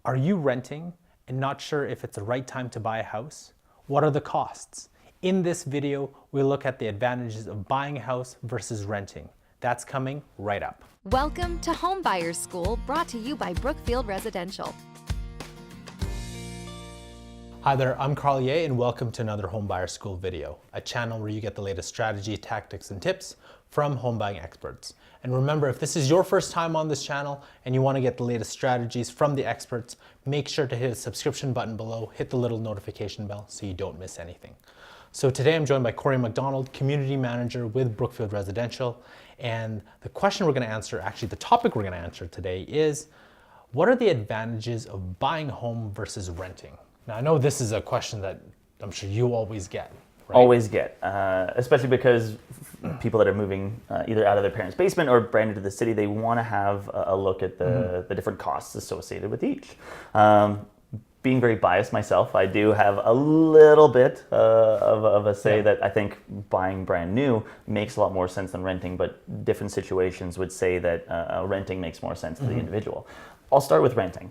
Are you renting and not sure if it's the right time to buy a house? What are the costs? In this video, we look at the advantages of buying a house versus renting. That's coming right up. Welcome to Home Buyers School, brought to you by Brookfield Residential. Hi there, I'm Carl Ye and welcome to another Home Buyer School video, a channel where you get the latest strategy, tactics, and tips from home buying experts. And remember, if this is your first time on this channel and you want to get the latest strategies from the experts, make sure to hit the subscription button below, hit the little notification bell so you don't miss anything. So today I'm joined by Corey McDonald, Community Manager with Brookfield Residential. And the question we're going to answer, actually the topic we're going to answer today is, what are the advantages of buying a home versus renting? Now, I know this is a question that I'm sure you always get, right? Always get, especially because people that are moving either out of their parents' basement or brand new to the city, they want to have a look at the different costs associated with each. Being very biased myself, I do have a little bit of a say that I think buying brand new makes a lot more sense than renting, but different situations would say that renting makes more sense to the individual. I'll start with renting.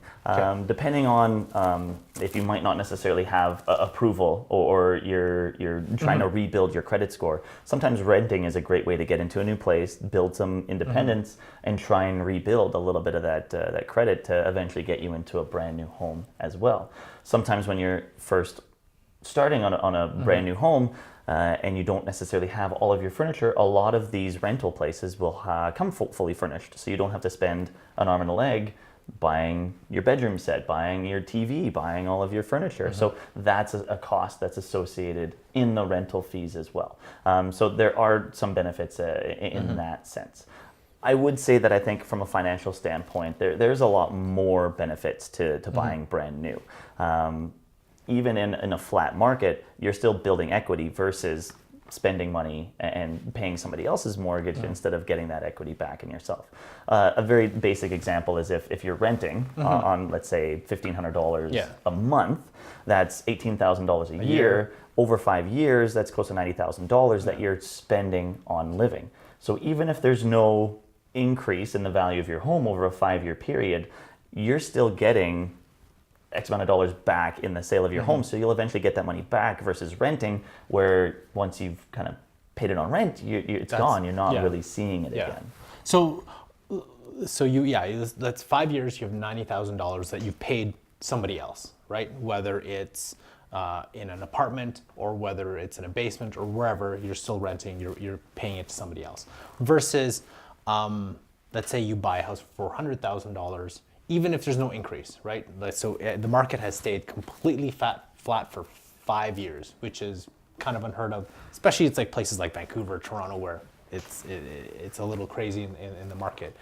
Depending on if you might not necessarily have approval or you're trying to rebuild your credit score, sometimes renting is a great way to get into a new place, build some independence, and try and rebuild a little bit of that credit to eventually get you into a brand new home as well. Sometimes when you're first starting on a brand new home, and you don't necessarily have all of your furniture, a lot of these rental places will come fully furnished, so you don't have to spend an arm and a leg buying your bedroom set, buying your TV, buying all of your furniture. So that's a cost that's associated in the rental fees as well. So there are some benefits in that sense. I would say that I think from a financial standpoint, there's a lot more benefits to buying brand new. Even in a flat market, you're still building equity versus spending money and paying somebody else's mortgage instead of getting that equity back in yourself. A very basic example is if you're renting on, let's say, $1,500 a month, that's $18,000 a year. Over 5 years, that's close to $90,000 that you're spending on living. So even if there's no increase in the value of your home over a 5-year period, you're still getting X amount of dollars back in the sale of your home, so you'll eventually get that money back versus renting, where once you've kind of paid it on rent, it's gone. You're not really seeing it again. So that's 5 years. You have $90,000 that you've paid somebody else, right? Whether it's in an apartment or whether it's in a basement or wherever, you're still renting. You're paying it to somebody else. Versus, let's say you buy a house for $400,000. Even if there's no increase, right? So the market has stayed completely flat for 5 years, which is kind of unheard of. Especially it's like places like Vancouver, Toronto, where it's a little crazy in the market.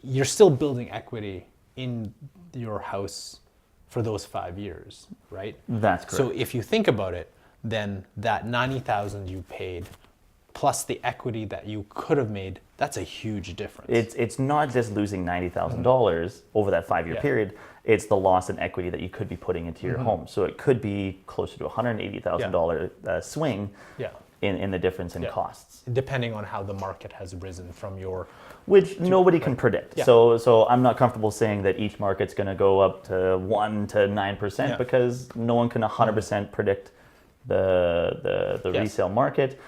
You're still building equity in your house for those 5 years, right? That's correct. So if you think about it, then that $90,000 you paid plus the equity that you could have made, that's a huge difference. It's not just losing $90,000 over that 5-year period. It's the loss in equity that you could be putting into your home. So it could be closer to $180,000 swing in the difference in costs. Depending on how the market has risen from your... Which nobody can predict. So I'm not comfortable saying that each market's going to go up to 1 to 9% because no one can 100% predict the resale market,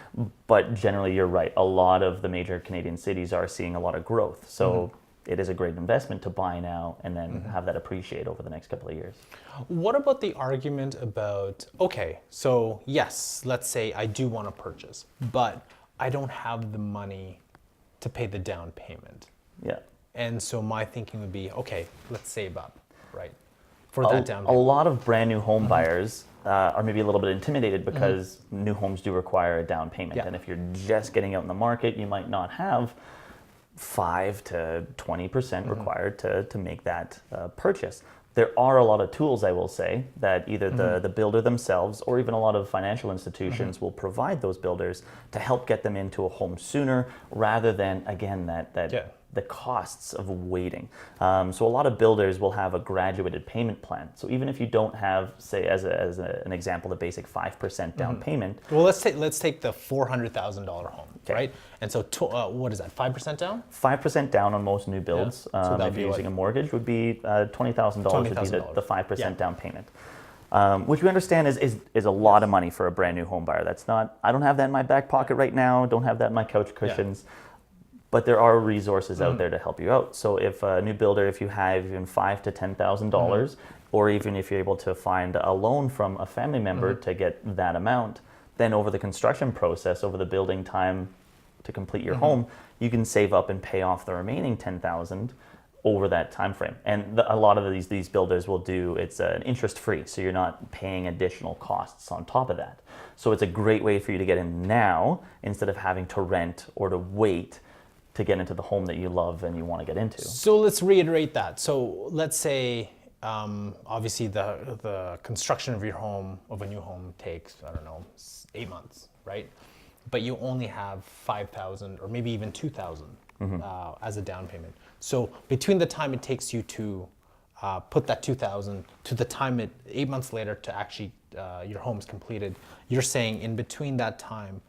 but generally you're right. A lot of the major Canadian cities are seeing a lot of growth, so it is a great investment to buy now and then have that appreciate over the next couple of years. What about the argument about, okay, so yes, let's say I do want to purchase, but I don't have the money to pay the down payment. And so my thinking would be, okay, let's save up, right, for that down payment. A lot of brand new home buyers are maybe a little bit intimidated because new homes do require a down payment. And if you're just getting out in the market, you might not have 5 to 20% required to make that purchase. There are a lot of tools, I will say, that either the builder themselves or even a lot of financial institutions will provide those builders to help get them into a home sooner, rather than, again, that the costs of waiting. So a lot of builders will have a graduated payment plan. So even if you don't have, say, an example, the basic 5% down payment. Well, let's take the $400,000 home, right? And so what is that? 5% down? 5% down on most new builds. Yeah. So that'd if be you're using a mortgage, would be $20,000 would be the 5% down payment. Which we understand is a lot of money for a brand new home buyer. That's not, I don't have that in my back pocket right now, don't have that in my couch cushions, but there are resources out there to help you out. So if a new builder, if you have even $5,000 to $10,000, or even if you're able to find a loan from a family member to get that amount, then over the construction process, over the building time to complete your home, you can save up and pay off the remaining $10,000 over that time frame. And a lot of these builders will do, it's an interest free, so you're not paying additional costs on top of that. So it's a great way for you to get in now instead of having to rent or to wait to get into the home that you love and you want to get into. So let's reiterate that. So let's say obviously the construction of your home, of a new home, takes, I don't know, 8 months, right? But you only have $5,000 or maybe even $2,000 as a down payment. So between the time it takes you to put that $2,000 to the time 8 months later to actually your home's completed, you're saying in between that time,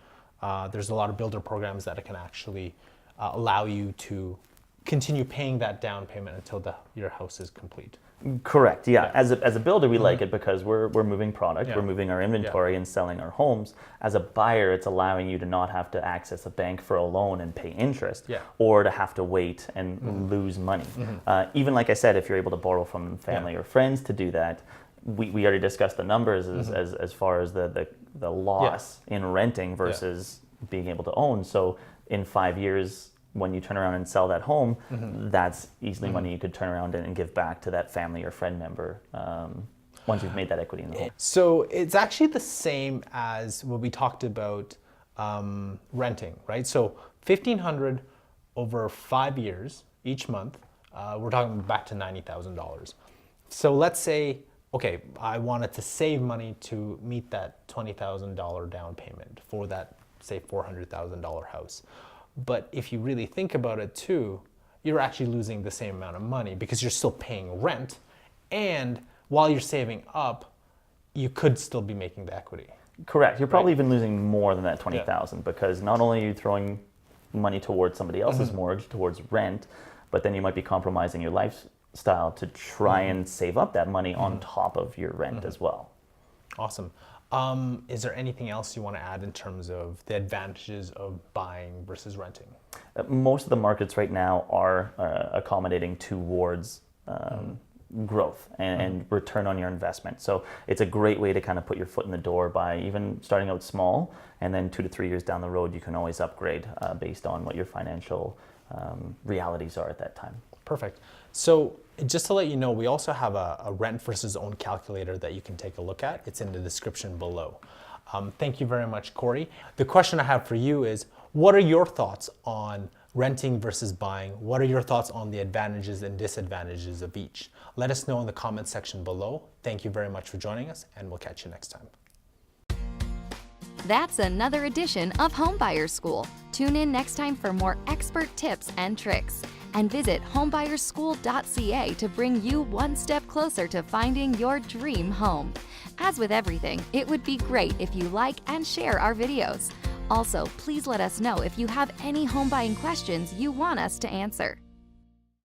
there's a lot of builder programs that can actually allow you to continue paying that down payment until your house is complete. Correct. Yeah. As a builder, we like it because we're moving product, we're moving our inventory and selling our homes. As a buyer, it's allowing you to not have to access a bank for a loan and pay interest, or to have to wait and lose money. Even like I said, if you're able to borrow from family or friends to do that, we already discussed the numbers as far as the loss in renting versus being able to own. So in 5 years, when you turn around and sell that home, that's easily money you could turn around and give back to that family or friend member once you've made that equity in the home. So it's actually the same as what we talked about renting, right? So $1,500 over 5 years each month, we're talking back to $90,000. So let's say, okay, I wanted to save money to meet that $20,000 down payment for that, say, $400,000 house. But if you really think about it too, you're actually losing the same amount of money because you're still paying rent, and while you're saving up, you could still be making the equity. Correct. You're probably even losing more than that 20,000 because not only are you throwing money towards somebody else's mortgage, towards rent, but then you might be compromising your lifestyle to try and save up that money on top of your rent as well. Awesome. Is there anything else you want to add in terms of the advantages of buying versus renting? Most of the markets right now are accommodating towards growth and return on your investment. So it's a great way to kind of put your foot in the door by even starting out small, and then 2 to 3 years down the road, you can always upgrade based on what your financial realities are at that time. Perfect. So just to let you know, we also have a rent versus own calculator that you can take a look at. It's in the description below. Thank you very much, Corey. The question I have for you is, what are your thoughts on renting versus buying? What are your thoughts on the advantages and disadvantages of each? Let us know in the comment section below. Thank you very much for joining us, and we'll catch you next time. That's another edition of Homebuyer School. Tune in next time for more expert tips and tricks. And visit homebuyersschool.ca to bring you one step closer to finding your dream home. As with everything, it would be great if you like and share our videos. Also, please let us know if you have any home buying questions you want us to answer.